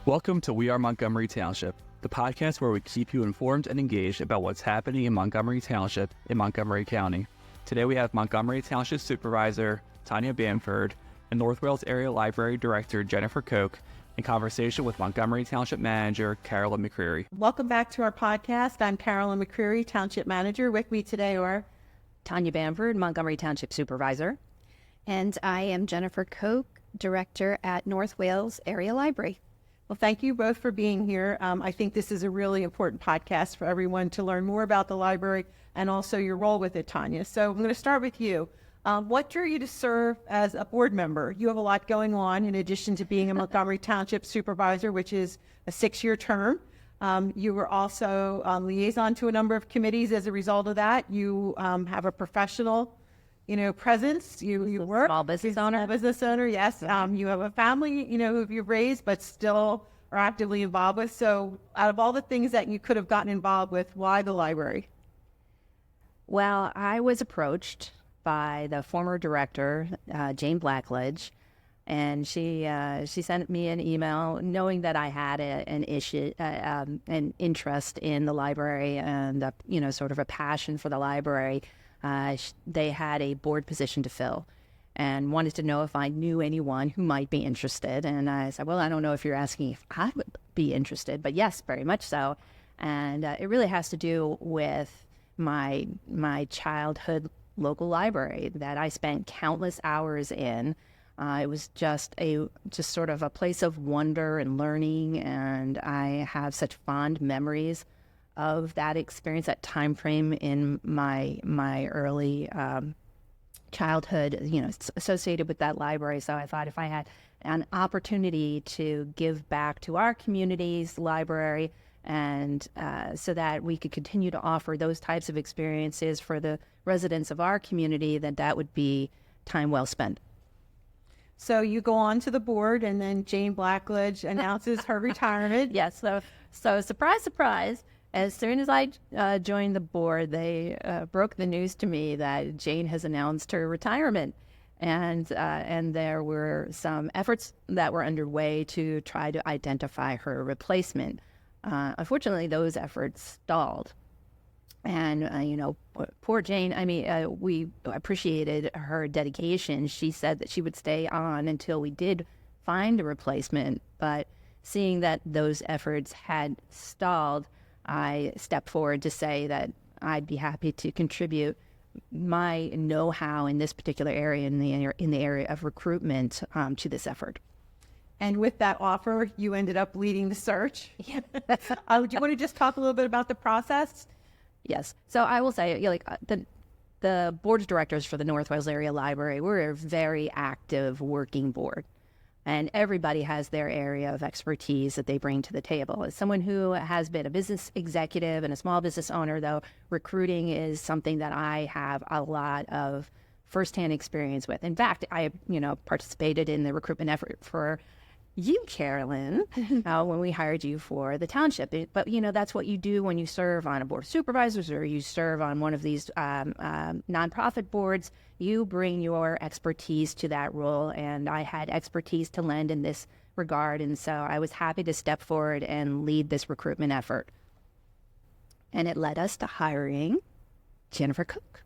Welcome to We Are Montgomery Township, the podcast where we keep you informed and engaged about what's happening in Montgomery Township in Montgomery County. Today we have Montgomery Township Supervisor Tanya Bamford and North Wales Area Library Director Jennifer Koch in conversation with Montgomery Township Manager Carolyn McCreary. Welcome back to our podcast. I'm Carolyn McCreary, Township Manager. With me today are Tanya Bamford, Montgomery Township Supervisor. And I am Jennifer Koch, Director at North Wales Area Library. Well, thank you both for being here. I think this is a really important podcast for everyone to learn more about the library and also your role with it, Tanya. So I'm going to start with you. What drew you to serve as a board member? You have a lot going on in addition to being a Montgomery Township Supervisor, which is a 6-year term. You were also liaison to a number of committees as a result of that. You have a professional presence. You work. Small business owner. Yes. You have a family, who you've raised, but still are actively involved with. So out of all the things that you could have gotten involved with, why the library? Well, I was approached by the former director, Jane Blackledge, and she sent me an email knowing that I had an interest in the library and, sort of a passion for the library. They had a board position to fill and wanted to know if I knew anyone who might be interested. And I said, well, I don't know if you're asking if I would be interested, but yes, very much so. And it really has to do with my childhood local library that I spent countless hours in. It was just sort of a place of wonder and learning, and I have such fond memories of that experience, that time frame in my early childhood, associated with that library. So I thought if I had an opportunity to give back to our community's library, and so that we could continue to offer those types of experiences for the residents of our community, that would be time well spent. So you go on to the board, and then Jane Blackledge announces her retirement. Yes. So surprise, surprise. As soon as I joined the board, they broke the news to me that Jane has announced her retirement. And there were some efforts that were underway to try to identify her replacement. Unfortunately, those efforts stalled. And, poor Jane, we appreciated her dedication. She said that she would stay on until we did find a replacement. But seeing that those efforts had stalled, I stepped forward to say that I'd be happy to contribute my know-how in this particular area, in the area of recruitment, to this effort. And with that offer, you ended up leading the search. Do you want to just talk a little bit about the process? Yes. So I will say, the board of directors for the North Wales Area Library, we're a very active working board. And everybody has their area of expertise that they bring to the table. As someone who has been a business executive and a small business owner, though, recruiting is something that I have a lot of firsthand experience with. In fact, I, participated in the recruitment effort for you, Carolyn, when we hired you for the township. But, that's what you do when you serve on a board of supervisors or you serve on one of these nonprofit boards. You bring your expertise to that role, and I had expertise to lend in this regard, and so I was happy to step forward and lead this recruitment effort. And it led us to hiring Jennifer Koch.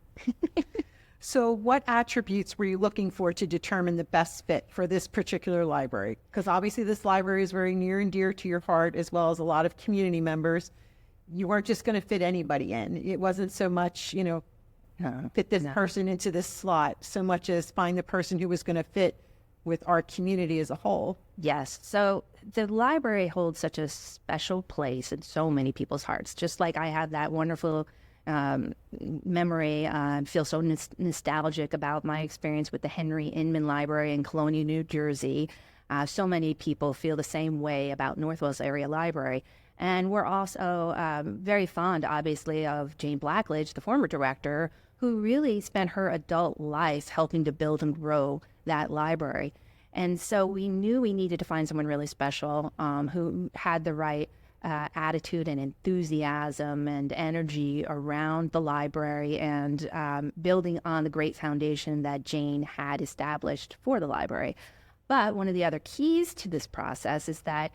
So what attributes were you looking for to determine the best fit for this particular library? Because obviously this library is very near and dear to your heart, as well as a lot of community members. You weren't just going to fit anybody in. It wasn't so much, fit this person into this slot, so much as find the person who was going to fit with our community as a whole. Yes. So the library holds such a special place in so many people's hearts, just like I have that wonderful memory. I feel so nostalgic about my experience with the Henry Inman Library in Colonia, New Jersey. So many people feel the same way about North Wales Area Library. And we're also very fond, obviously, of Jane Blackledge, the former director, who really spent her adult life helping to build and grow that library. And so we knew we needed to find someone really special who had the right attitude and enthusiasm and energy around the library and building on the great foundation that Jane had established for the library. But one of the other keys to this process is that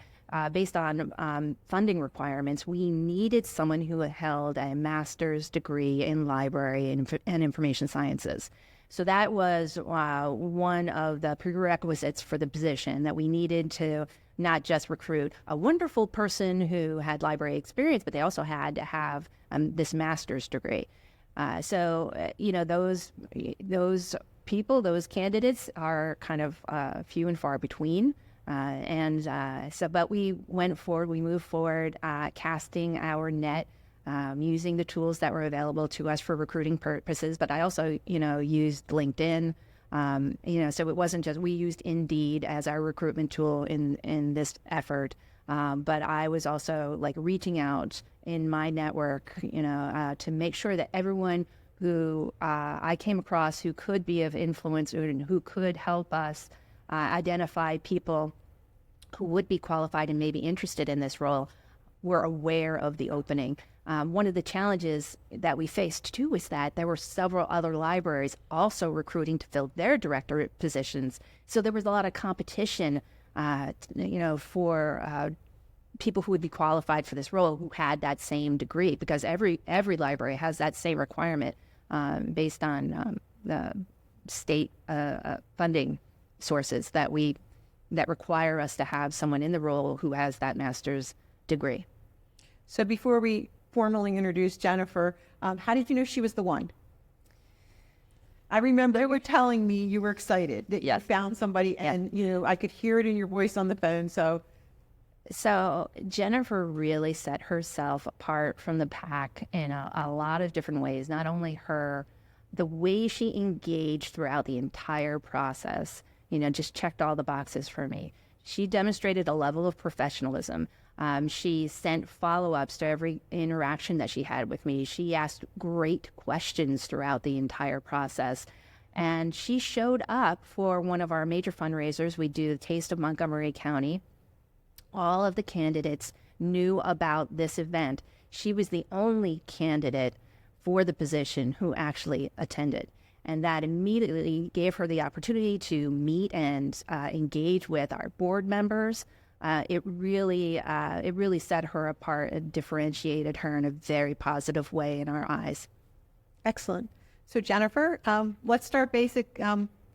based on funding requirements, we needed someone who held a master's degree in library and information sciences. So that was one of the prerequisites for the position, that we needed to not just recruit a wonderful person who had library experience, but they also had to have this master's degree. Those people, those candidates are kind of few and far between. But we went forward, we moved forward, casting our net, using the tools that were available to us for recruiting purposes. But I also, used LinkedIn. So it wasn't just, we used Indeed as our recruitment tool in this effort. But I was also reaching out in my network, to make sure that everyone who I came across who could be of influence and who could help us identify people who would be qualified and maybe interested in this role were aware of the opening. One of the challenges that we faced too was that there were several other libraries also recruiting to fill their director positions. So there was a lot of competition, for people who would be qualified for this role who had that same degree, because every library has that same requirement based on the state funding sources that require us to have someone in the role who has that master's degree. So before we formally introduce Jennifer, how did you know she was the one? I remember you were telling me you were excited that you found somebody, and I could hear it in your voice on the phone. So Jennifer really set herself apart from the pack in a lot of different ways. Not only the way she engaged throughout the entire process, just checked all the boxes for me. She demonstrated a level of professionalism. She sent follow-ups to every interaction that she had with me. She asked great questions throughout the entire process. And she showed up for one of our major fundraisers. We do the Taste of Montgomery County. All of the candidates knew about this event. She was the only candidate for the position who actually attended. And that immediately gave her the opportunity to meet and engage with our board members. It really set her apart and differentiated her in a very positive way in our eyes. Excellent. So Jennifer, let's start basic.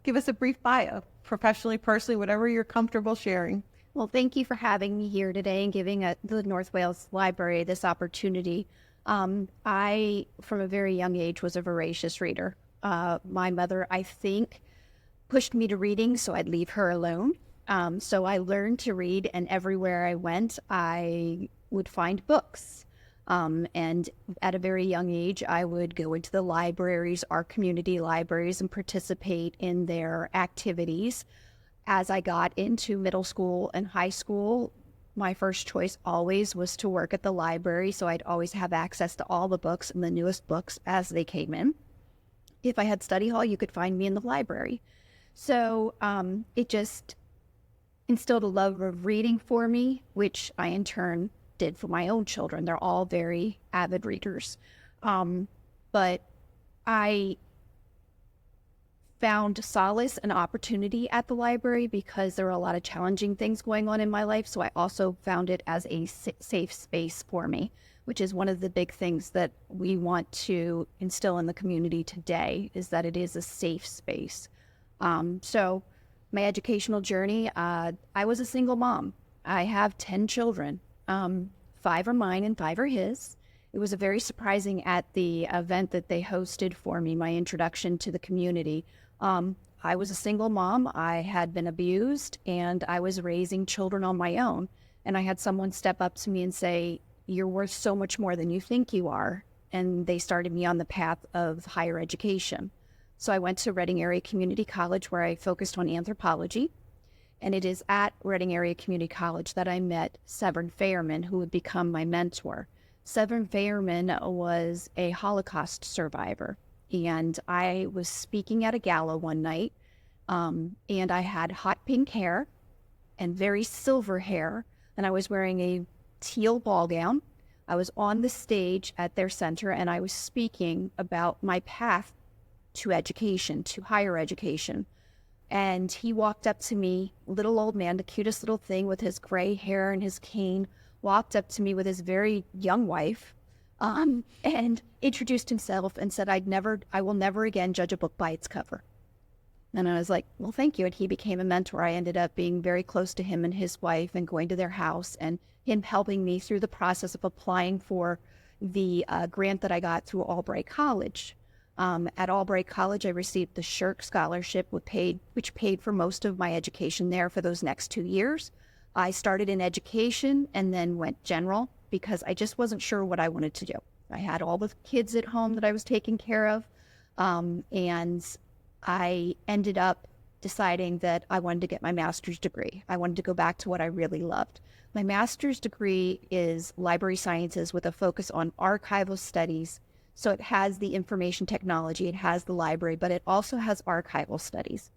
Give us a brief bio, professionally, personally, whatever you're comfortable sharing. Well, thank you for having me here today and giving the North Wales Library this opportunity. I, from a very young age, was a voracious reader. My mother, I think, pushed me to reading so I'd leave her alone. So I learned to read, and everywhere I went, I would find books. And at a very young age, I would go into the libraries, our community libraries, and participate in their activities. As I got into middle school and high school, my first choice always was to work at the library, so I'd always have access to all the books and the newest books as they came in. If I had study hall, you could find me in the library. So it just instilled a love of reading for me, which I in turn did for my own children. They're all very avid readers. But I found solace and opportunity at the library because there were a lot of challenging things going on in my life. So I also found it as a safe space for me, which is one of the big things that we want to instill in the community today, is that it is a safe space. So my educational journey, I was a single mom. I have 10 children. 5 are mine and 5 are his. It was a very surprising at the event that they hosted for me, my introduction to the community. I was a single mom. I had been abused, and I was raising children on my own. And I had someone step up to me and say, "You're worth so much more than you think you are." And they started me on the path of higher education. So I went to Reading Area Community College, where I focused on anthropology. And it is at Reading Area Community College that I met Severn Fairman, who would become my mentor. Severn Fairman was a Holocaust survivor. And I was speaking at a gala one night, and I had hot pink hair and very silver hair, and I was wearing a teal ball gown. I was on the stage at their center, and I was speaking about my path to education, to higher education. And he walked up to me, little old man, the cutest little thing with his gray hair and his cane, walked up to me with his very young wife, and introduced himself and said, I will never again judge a book by its cover. And I was like, well, thank you. And he became a mentor. I ended up being very close to him and his wife and going to their house and him helping me through the process of applying for the grant that I got through Albright College. At Albright College, I received the Shirk Scholarship, which paid for most of my education there for those next 2 years. I started in education and then went general because I just wasn't sure what I wanted to do. I had all the kids at home that I was taking care of, and I ended up deciding that I wanted to get my master's degree. I wanted to go back to what I really loved. My master's degree is library sciences with a focus on archival studies. So it has the information technology, it has the library, but it also has archival studies.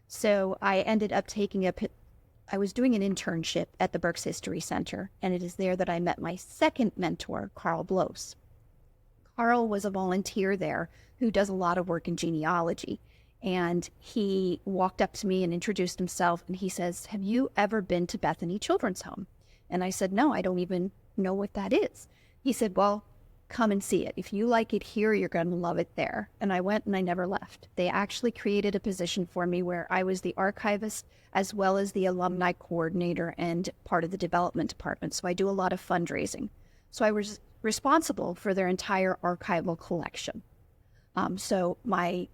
So I ended up I was doing an internship at the Berks History Center, and it is there that I met my second mentor, Carl Blos. Carl was a volunteer there who does a lot of work in genealogy. And he walked up to me and introduced himself, and he says, have you ever been to Bethany Children's Home? And I said, no, I don't even know what that is. He said, well, come and see it. If you like it here, you're going to love it there. And I went and I never left. They actually created a position for me where I was the archivist as well as the alumni coordinator and part of the development department. So I do a lot of fundraising. So I was responsible for their entire archival collection. So my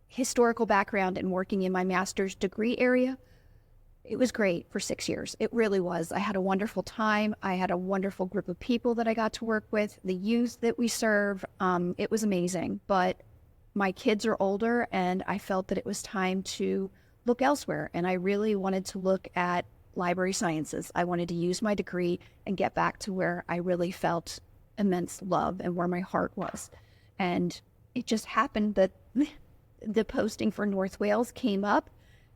historical background and working in my master's degree area, it was great for 6 years. It really was. I had a wonderful time. I had a wonderful group of people that I got to work with, the youth that we serve. It was amazing. But my kids are older, and I felt that it was time to look elsewhere. And I really wanted to look at library sciences. I wanted to use my degree and get back to where I really felt immense love and where my heart was. And it just happened that the posting for North Wales came up,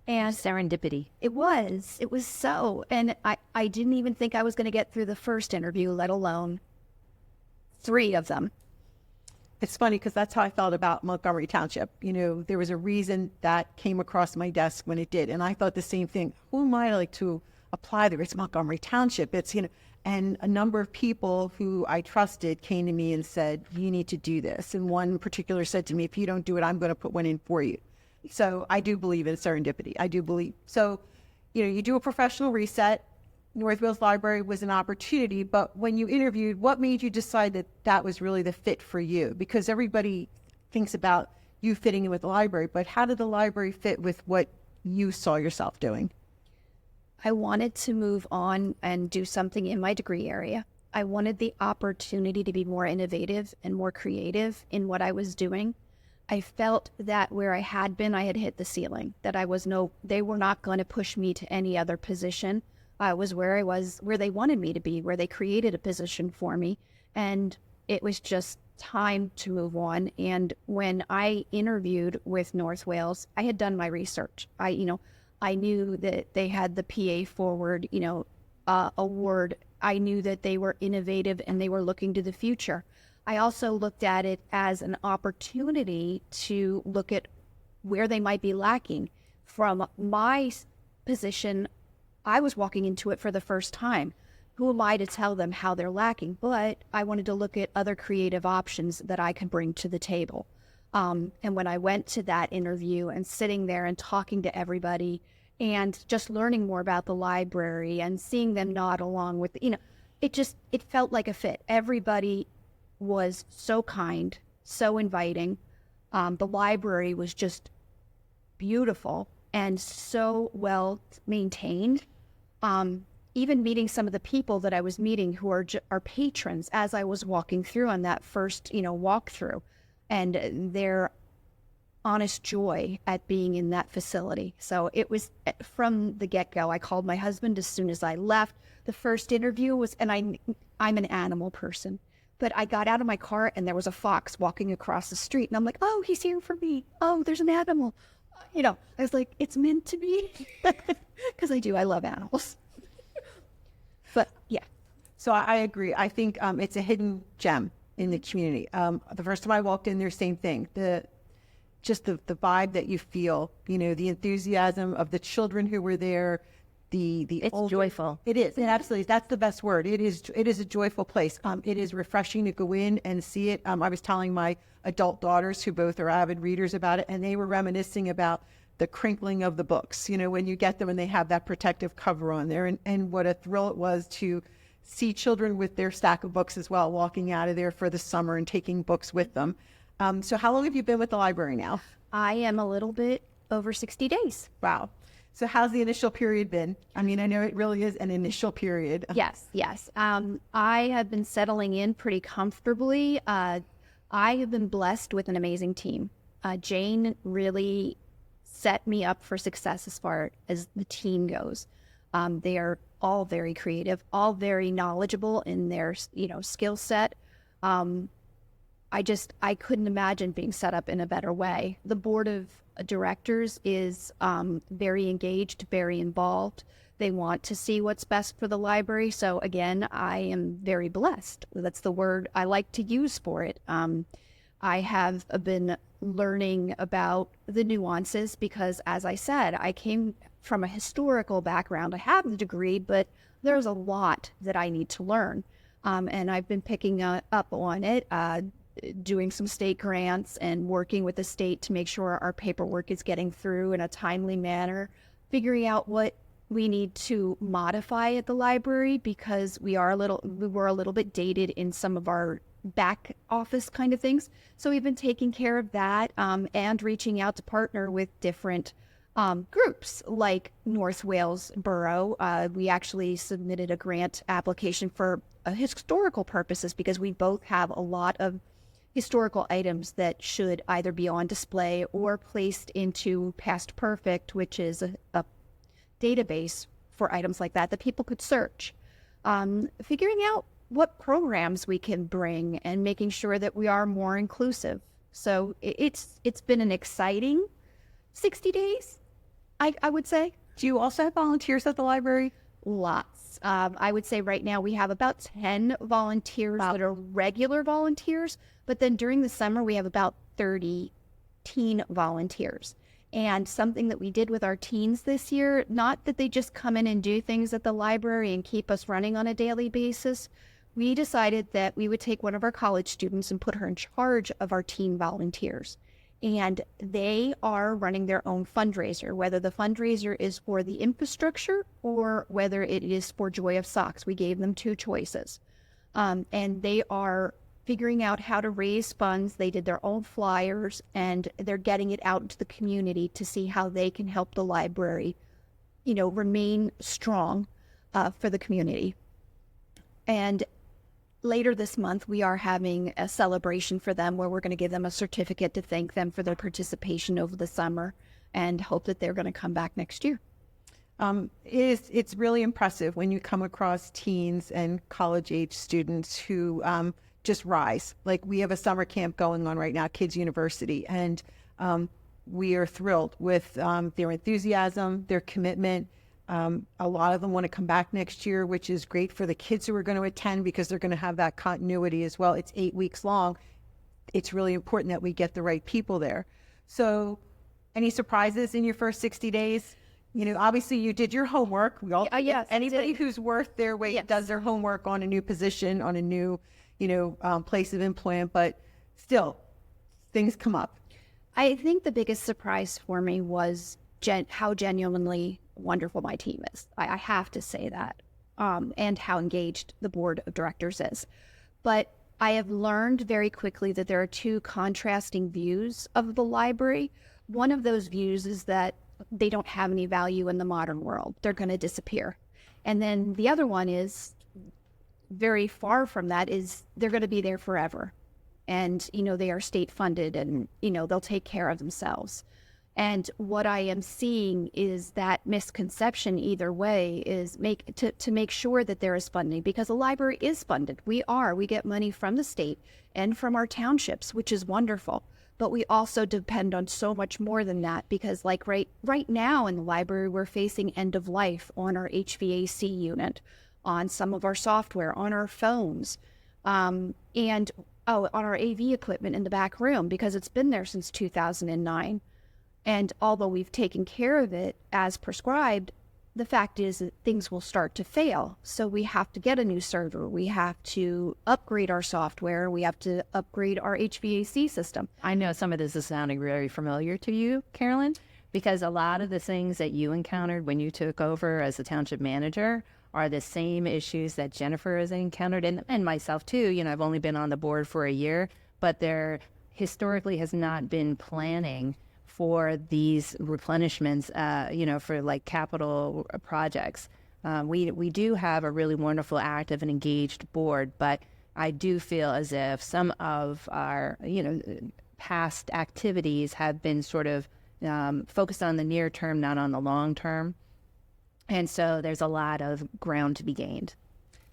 and Serendipity. it was so, and I didn't even think I was going to get through the first interview, let alone 3 of them. It's funny because that's how I felt about Montgomery Township. You know, there was a reason that came across my desk when it did. And I thought the same thing. Who am I to apply there? It's Montgomery Township. It's, and a number of people who I trusted came to me and said, you need to do this. And one in particular said to me, if you don't do it, I'm going to put one in for you. So I do believe in serendipity. I do believe. So, you do a professional reset. North Wales Library was an opportunity, but when you interviewed, what made you decide that that was really the fit for you? Because everybody thinks about you fitting in with the library, but how did the library fit with what you saw yourself doing? I wanted to move on and do something in my degree area. I wanted the opportunity to be more innovative and more creative in what I was doing. I felt that where I had been, I had hit the ceiling, that they were not going to push me to any other position. I was where they wanted me to be, where they created a position for me. And it was just time to move on. And when I interviewed with North Wales, I had done my research. I knew that they had the PA Forward, award. I knew that they were innovative and they were looking to the future. I also looked at it as an opportunity to look at where they might be lacking. From my position, I was walking into it for the first time. Who am I to tell them how they're lacking? But I wanted to look at other creative options that I could bring to the table. And when I went to that interview and sitting there and talking to everybody and just learning more about the library and seeing them nod along with, it felt like a fit. Everybody was so kind, so inviting. The library was just beautiful and so well maintained. Even meeting some of the people that I was meeting who are patrons as I was walking through on that first, walkthrough, and their honest joy at being in that facility. So it was from the get-go. I called my husband as soon as I left. The first interview was, and I'm an animal person, but I got out of my car and there was a fox walking across the street, and I'm like, oh, he's here for me. Oh, there's an animal. I was like, it's meant to be, because I love animals. But yeah. So I agree. I think it's a hidden gem in the community. The first time I walked in there, same thing. just the vibe that you feel, the enthusiasm of the children who were there, It's joyful. It is. And absolutely. That's the best word. It is a joyful place. It is refreshing to go in and see it. I was telling my adult daughters, who both are avid readers, about it, and they were reminiscing about the crinkling of the books, when you get them and they have that protective cover on there, and what a thrill it was to see children with their stack of books as well, walking out of there for the summer and taking books with them. So how long have you been with the library now? I am a little bit over 60 days. Wow. So how's the initial period been? I mean, I know it really is an initial period. Yes. I have been settling in pretty comfortably. I have been blessed with an amazing team. Jane really set me up for success as far as the team goes. They are all very creative, all very knowledgeable in their, skill set. I couldn't imagine being set up in a better way. The board of directors is very engaged, very involved. They want to see what's best for the library. So again, I am very blessed. That's the word I like to use for it. I have been learning about the nuances because, as I said, I came from a historical background. I have the degree, but there's a lot that I need to learn. And I've been picking up on it, doing some state grants and working with the state to make sure our paperwork is getting through in a timely manner, figuring out what we need to modify at the library because we were a little bit dated in some of our back office kind of things. So we've been taking care of that and reaching out to partner with different groups like North Wales Borough. We actually submitted a grant application for historical purposes because we both have a lot of historical items that should either be on display or placed into Past Perfect, which is a database for items like that people could search. Figuring out what programs we can bring and making sure that we are more inclusive. So it's been an exciting 60 days, I would say. Do you also have volunteers at the library? Lots. I would say right now we have about 10 volunteers that are regular volunteers, but then during the summer we have about 30 teen volunteers. And something that we did with our teens this year, not that they just come in and do things at the library and keep us running on a daily basis, we decided that we would take one of our college students and put her in charge of our teen volunteers. And they are running their own fundraiser, whether the fundraiser is for the infrastructure or whether it is for Joy of Socks. We gave them two choices. And they are figuring out how to raise funds. They did their own flyers and they're getting it out into the community to see how they can help the library, remain strong for the community. And later this month, we are having a celebration for them where we're going to give them a certificate to thank them for their participation over the summer and hope that they're going to come back next year. It's really impressive when you come across teens and college-age students who just rise. Like we have a summer camp going on right now, Kids University, and we are thrilled with their enthusiasm, their commitment. A lot of them want to come back next year, which is great for the kids who are going to attend because they're going to have that continuity as well. It's 8 weeks long. It's really important that we get the right people there. So any surprises in your first 60 days? Obviously you did your homework. We all, yes, anybody who's worth their weight does their homework on a new position, on a new, place of employment, but still things come up. I think the biggest surprise for me was how genuinely wonderful my team is. I have to say that, and how engaged the board of directors is. But I have learned very quickly that there are two contrasting views of the library. One of those views is that they don't have any value in the modern world. They're going to disappear. And then the other one is very far from that, is they're going to be there forever. And, they are state funded and, they'll take care of themselves. And what I am seeing is that misconception either way is to make sure that there is funding, because the library is funded. We get money from the state and from our townships, which is wonderful. But we also depend on so much more than that, because like right now in the library, we're facing end of life on our HVAC unit, on some of our software, on our phones. And on our AV equipment in the back room because it's been there since 2009. And although we've taken care of it as prescribed, the fact is that things will start to fail. So we have to get a new server. We have to upgrade our software. We have to upgrade our HVAC system. I know some of this is sounding very familiar to you, Carolyn, because a lot of the things that you encountered when you took over as the township manager are the same issues that Jennifer has encountered, and myself too. You know, I've only been on the board for a year, but there historically has not been planning for these replenishments, for like capital projects. We do have a really wonderful, active, and engaged board, but I do feel as if some of our, past activities have been sort of focused on the near term, not on the long term. And so there's a lot of ground to be gained.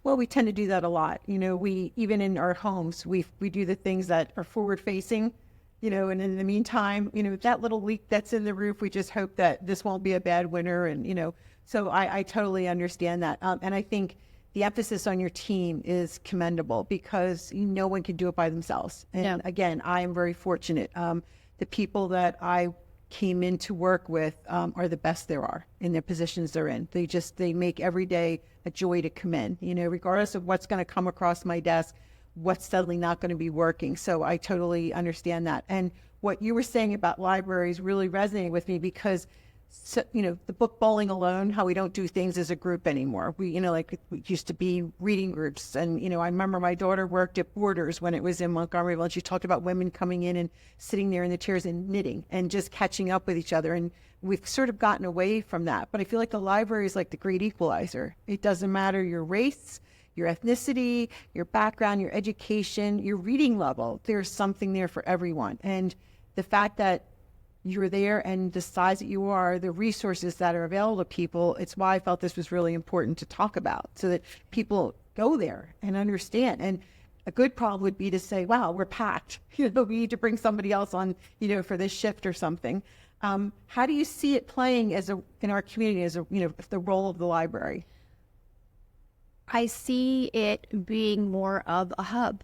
Well, we tend to do that a lot. We, even in our homes, we do the things that are forward facing, and in the meantime, that little leak that's in the roof, we just hope that this won't be a bad winter. And, so I totally understand that. And I think the emphasis on your team is commendable because no one can do it by themselves. And again, I am very fortunate. The people that I came in to work with are the best there are in their positions they're in. They make every day a joy to come in, regardless of what's going to come across my desk, what's suddenly not going to be working. So I totally understand that. And what you were saying about libraries really resonated with me because, the book Bowling Alone, how we don't do things as a group anymore. We, it used to be reading groups. And, I remember my daughter worked at Borders when it was in Montgomeryville, and she talked about women coming in and sitting there in the chairs and knitting and just catching up with each other. And we've sort of gotten away from that. But I feel like the library is like the great equalizer. It doesn't matter your race, your ethnicity, your background, your education, your reading level. There's something there for everyone. And the fact that you're there and the size that you are, the resources that are available to people, it's why I felt this was really important to talk about so that people go there and understand. And a good problem would be to say, wow, we're packed. We need to bring somebody else on, for this shift or something. How do you see it playing in our community as the role of the library? I see it being more of a hub.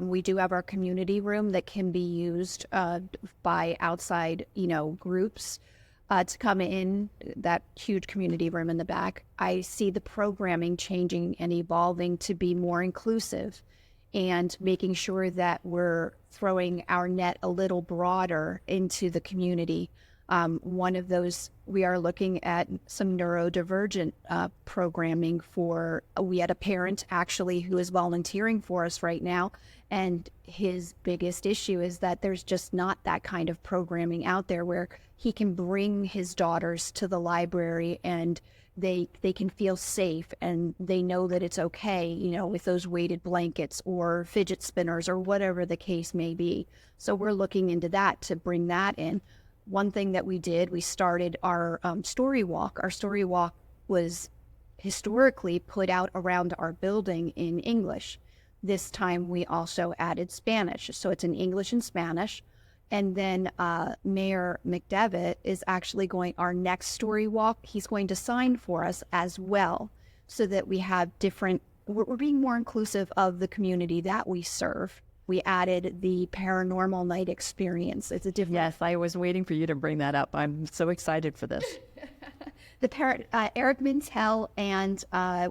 We do have our community room that can be used by outside, groups to come in, that huge community room in the back. I see the programming changing and evolving to be more inclusive and making sure that we're throwing our net a little broader into the community. One of those, we are looking at some neurodivergent programming we had a parent actually who is volunteering for us right now. And his biggest issue is that there's just not that kind of programming out there where he can bring his daughters to the library and they can feel safe and they know that it's okay, with those weighted blankets or fidget spinners or whatever the case may be. So we're looking into that to bring that in. One thing that we did, we started our story walk. Our story walk was historically put out around our building in English. This time we also added Spanish. So it's in English and Spanish. And then Mayor McDevitt is actually our next story walk, he's going to sign for us as well so that we have we're being more inclusive of the community that we serve. We added the paranormal night experience. It's a different... Yes, I was waiting for you to bring that up. I'm so excited for this. Eric Mintel and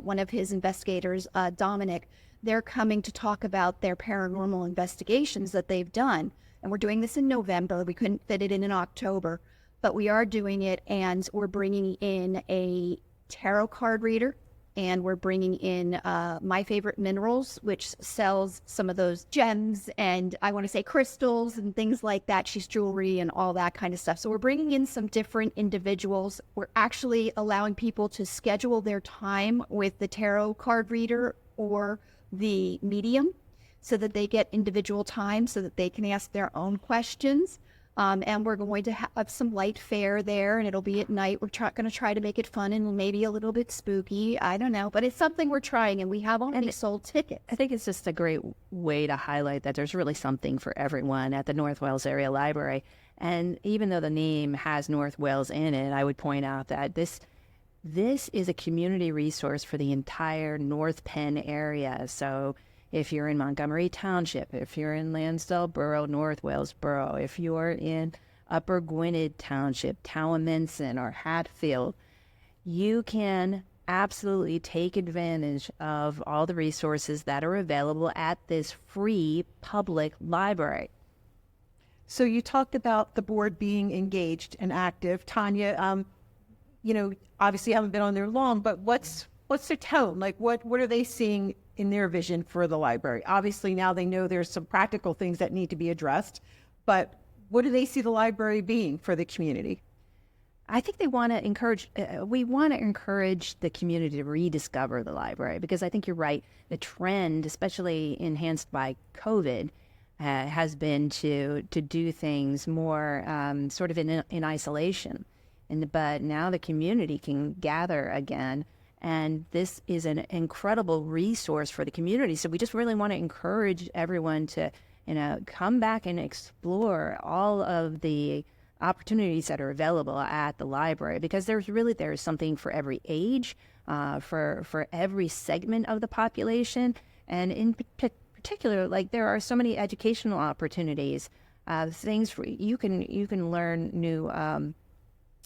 one of his investigators, Dominic, they're coming to talk about their paranormal investigations that they've done. And we're doing this in November. We couldn't fit it in October, but we are doing it, and we're bringing in a tarot card reader, and we're bringing in My Favorite Minerals, which sells some of those gems and I want to say crystals and things like that. She's jewelry and all that kind of stuff. So we're bringing in some different individuals. We're actually allowing people to schedule their time with the tarot card reader or the medium so that they get individual time so that they can ask their own questions. And we're going to have some light fare there, and it'll be at night. We're going to try to make it fun and maybe a little bit spooky. I don't know, but it's something we're trying, and we have already sold tickets. I think it's just a great way to highlight that there's really something for everyone at the North Wales Area Library. And even though the name has North Wales in it, I would point out that this is a community resource for the entire North Penn area. So if you're in Montgomery Township, if you're in Lansdale Borough, North Wales Borough, if you're in Upper Gwynedd Township, Towaminson, or Hatfield, you can absolutely take advantage of all the resources that are available at this free public library. So you talked about the board being engaged and active. Tanya, obviously you haven't been on there long, but what's their tone? Like what are they seeing in their vision for the library? Obviously now they know there's some practical things that need to be addressed, but what do they see the library being for the community? I think they want to encourage, we want to encourage the community to rediscover the library, because I think you're right. The trend, especially enhanced by COVID, has been to do things more sort of in isolation. But now the community can gather again, and this is an incredible resource for the community. So we just really want to encourage everyone to, come back and explore all of the opportunities that are available at the library, because there's something for every age, for every segment of the population, and in particular, like there are so many educational opportunities, things for you can learn new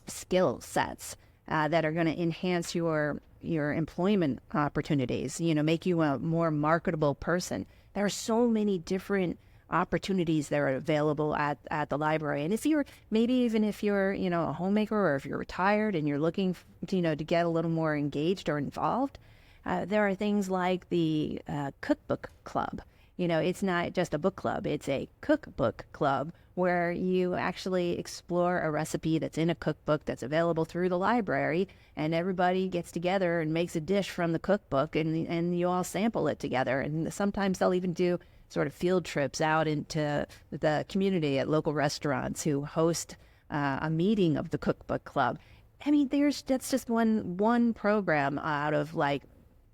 skill sets that are going to enhance your employment opportunities. Make you a more marketable person. There are so many different opportunities that are available at the library. And if you're a homemaker, or if you're retired and you're looking to get a little more engaged or involved, there are things like the cookbook club. It's not just a book club, it's a cookbook club where you actually explore a recipe that's in a cookbook that's available through the library, and everybody gets together and makes a dish from the cookbook, and you all sample it together. And sometimes they'll even do sort of field trips out into the community at local restaurants who host a meeting of the cookbook club. I mean, that's just one program out of like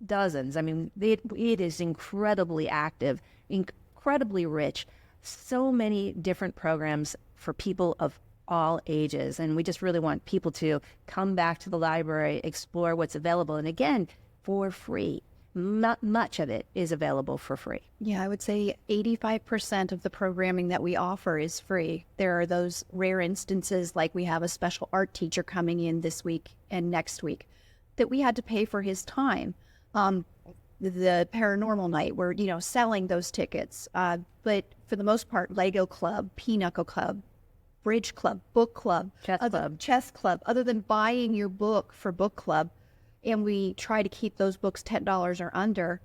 dozens. I mean, it is incredibly active, incredibly rich, so many different programs for people of all ages. And we just really want people to come back to the library, explore what's available, and again, for free. Not much of it is available for free. Yeah, I would say 85% of the programming that we offer is free. There are those rare instances, like we have a special art teacher coming in this week and next week, that we had to pay for his time. The paranormal night, we're selling those tickets. But for the most part, Lego Club, Pinochle Club, Bridge Club, Book Club, Chess Club, other than buying your book for book club, and we try to keep those books $10 or under,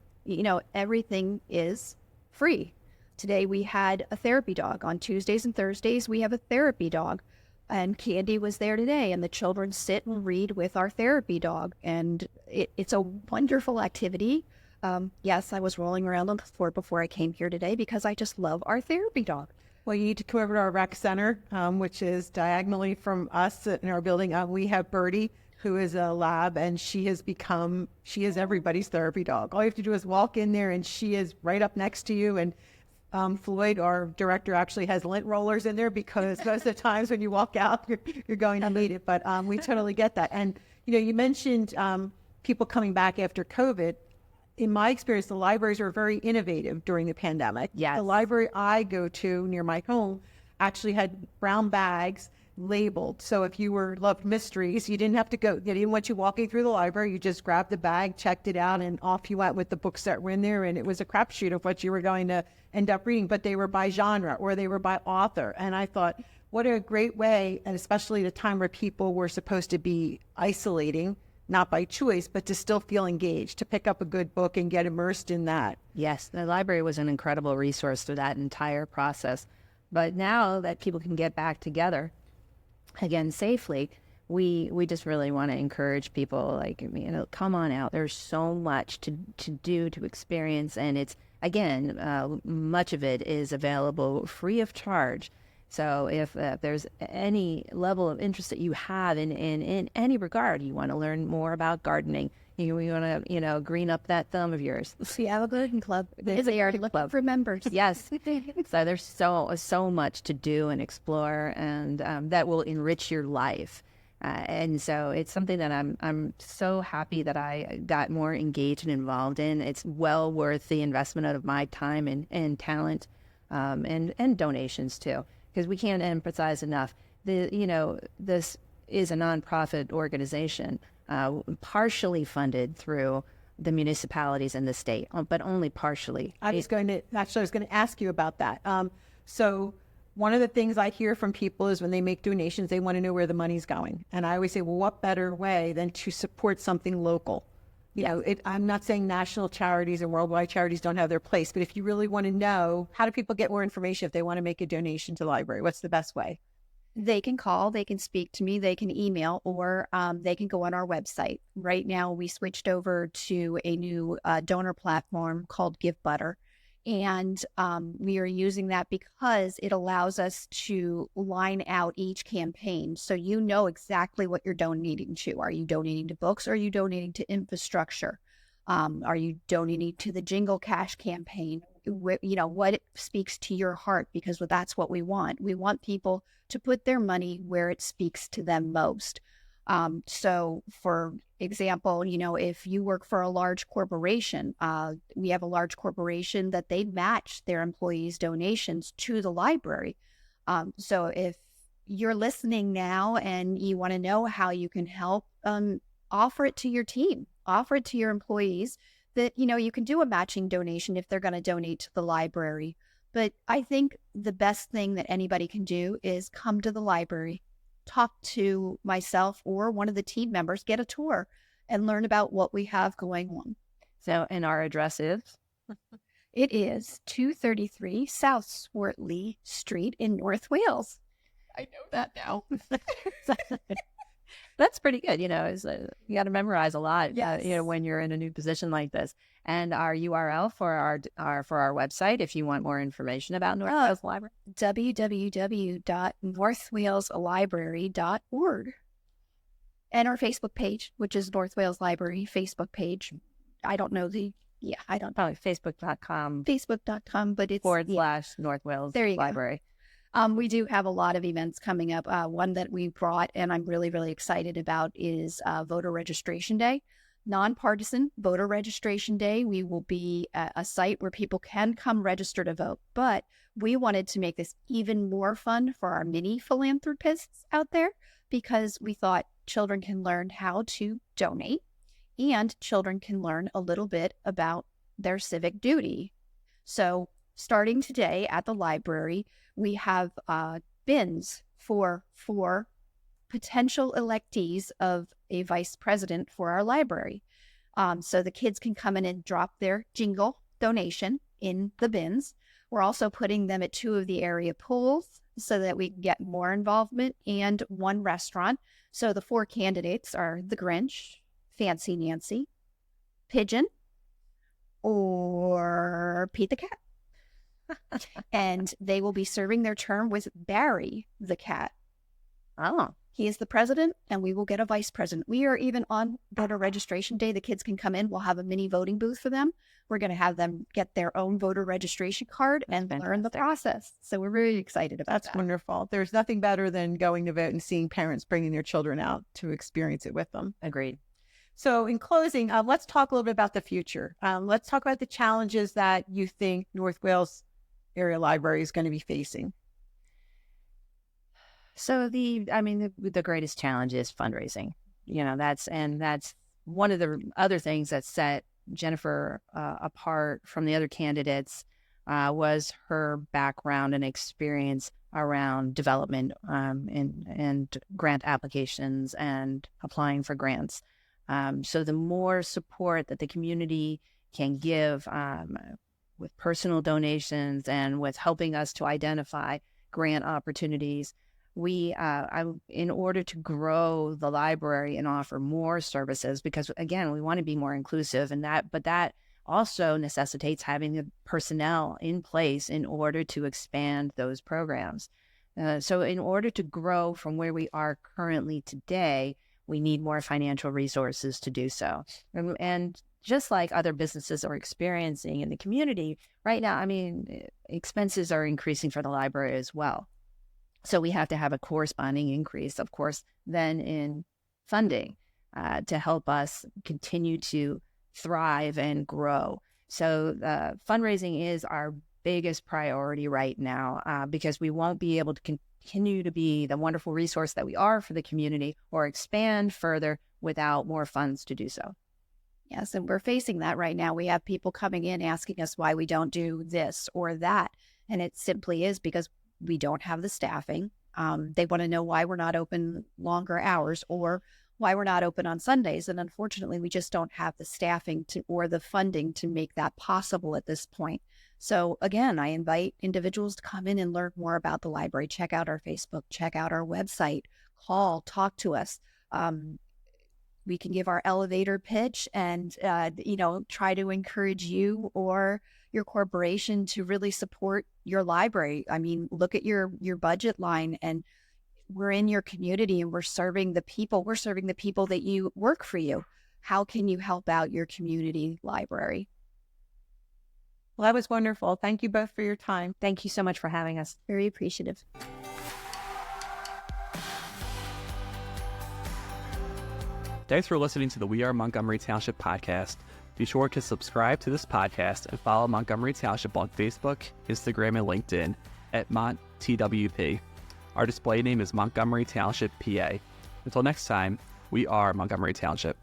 everything is free. Today we had a therapy dog. On Tuesdays and Thursdays, we have a therapy dog. And Candy was there today, and the children sit and read with our therapy dog. And it's a wonderful activity. Yes, I was rolling around on the floor before I came here today because I just love our therapy dog. Well, you need to come over to our rec center, which is diagonally from us in our building. We have Birdie, who is a lab, and she is everybody's therapy dog. All you have to do is walk in there, and she is right up next to you. And Floyd, our director, actually has lint rollers in there, because most of the times when you walk out, you're going to need it. But we totally get that. And, you mentioned people coming back after COVID. In my experience, the libraries were very innovative during the pandemic. Yes. The library I go to near my home actually had brown bags labeled. So if you loved mysteries, you didn't have to go. They didn't want you walking through the library. You just grabbed the bag, checked it out, and off you went with the books that were in there. And it was a crapshoot of what you were going to end up reading. But they were by genre, or they were by author. And I thought, what a great way, and especially at a time where people were supposed to be isolating, not by choice, but to still feel engaged, to pick up a good book and get immersed in that. Yes, the library was an incredible resource through that entire process. But now that people can get back together again safely, we just really want to encourage people, like, come on out. There's so much to do, to experience, and it's, again, much of it is available free of charge. So if there's any level of interest that you have in any regard, you want to learn more about gardening, you want to, green up that thumb of yours. We have a garden club. There's a garden club for members. Yes. So there's so much to do and explore, and that will enrich your life. And so it's something that I'm so happy that I got more engaged and involved in. It's well worth the investment of my time and talent, and donations too, because we can't emphasize enough. This is a nonprofit organization, partially funded through the municipalities and the state, but only partially. I was going to ask you about that. So one of the things I hear from people is when they make donations, they want to know where the money's going. And I always say, well, what better way than to support something local? I'm not saying national charities and worldwide charities don't have their place, but if you really want to know, how do people get more information if they want to make a donation to the library? What's the best way? They can call, they can speak to me, they can email, or they can go on our website. Right now, we switched over to a new donor platform called Give Butter. And we are using that because it allows us to line out each campaign. So you know exactly what you're donating to. Are you donating to books? Or are you donating to infrastructure? Are you donating to the Jingle Cash campaign? What speaks to your heart, because that's what we want. We want people to put their money where it speaks to them most. So for example, if you work for a large corporation, we have a large corporation that they match their employees' donations to the library. So if you're listening now and you want to know how you can help, offer it to your team, offer it to your employees that, you can do a matching donation if they're going to donate to the library. But I think the best thing that anybody can do is come to the library, talk to myself or one of the team members, get a tour, and learn about what we have going on. So, and our address is? It is 233 South Swartley Street in North Wales. I know that now. That's pretty good. You got to memorize a lot, Yes. When you're in a new position like this. And our URL for our website, if you want more information about North Wales Library, www.northwaleslibrary.org. And our Facebook page, which is North Wales Library Facebook page. I don't know probably facebook.com, but it's / North Wales there you Library. Go. We do have a lot of events coming up. One that we brought, and I'm really, really excited about, is Voter Registration Day. Nonpartisan Voter Registration Day. We will be a site where people can come register to vote. But we wanted to make this even more fun for our mini philanthropists out there, because we thought children can learn how to donate and children can learn a little bit about their civic duty. So starting today at the library, we have bins for potential electees of a vice president for our library. So the kids can come in and drop their jingle donation in the bins. We're also putting them at 2 of the area pools so that we can get more involvement, and 1 restaurant. So the 4 candidates are the Grinch, Fancy Nancy, Pigeon, or Pete the Cat. And they will be serving their term with Barry the Cat. Oh. He is the president, and we will get a vice president. We are even on voter registration day. The kids can come in. We'll have a mini voting booth for them. We're going to have them get their own voter registration card and learn the process. So we're really excited about that. That's wonderful. There's nothing better than going to vote and seeing parents bringing their children out to experience it with them. Agreed. So in closing, let's talk a little bit about the future. Let's talk about the challenges that you think North Wales Area Library is going to be facing. So the greatest challenge is fundraising. That's one of the other things that set Jennifer apart from the other candidates was her background and experience around development and grant applications and applying for grants. So the more support that the community can give with personal donations and with helping us to identify grant opportunities, in order to grow the library and offer more services, because again, we want to be more inclusive, but that also necessitates having the personnel in place in order to expand those programs. So in order to grow from where we are currently today, we need more financial resources to do so. And just like other businesses are experiencing in the community right now, expenses are increasing for the library as well. So we have to have a corresponding increase, of course, then in funding to help us continue to thrive and grow. So fundraising is our biggest priority right now because we won't be able to continue to be the wonderful resource that we are for the community or expand further without more funds to do so. Yes, and we're facing that right now. We have people coming in asking us why we don't do this or that. And it simply is because we don't have the staffing. They want to know why we're not open longer hours or why we're not open on Sundays. And unfortunately, we just don't have the staffing or the funding to make that possible at this point. So again, I invite individuals to come in and learn more about the library. Check out our Facebook, check out our website, call, talk to us. We can give our elevator pitch and, try to encourage you or your corporation to really support your library. I mean, look at your budget line, and we're in your community and we're serving the people. We're serving the people that you work for you. How can you help out your community library? Well, that was wonderful. Thank you both for your time. Thank you so much for having us. Very appreciative. Thanks for listening to the We Are Montgomery Township podcast. Be sure to subscribe to this podcast and follow Montgomery Township on Facebook, Instagram, and LinkedIn at MontTWP. Our display name is Montgomery Township, PA. Until next time, we are Montgomery Township.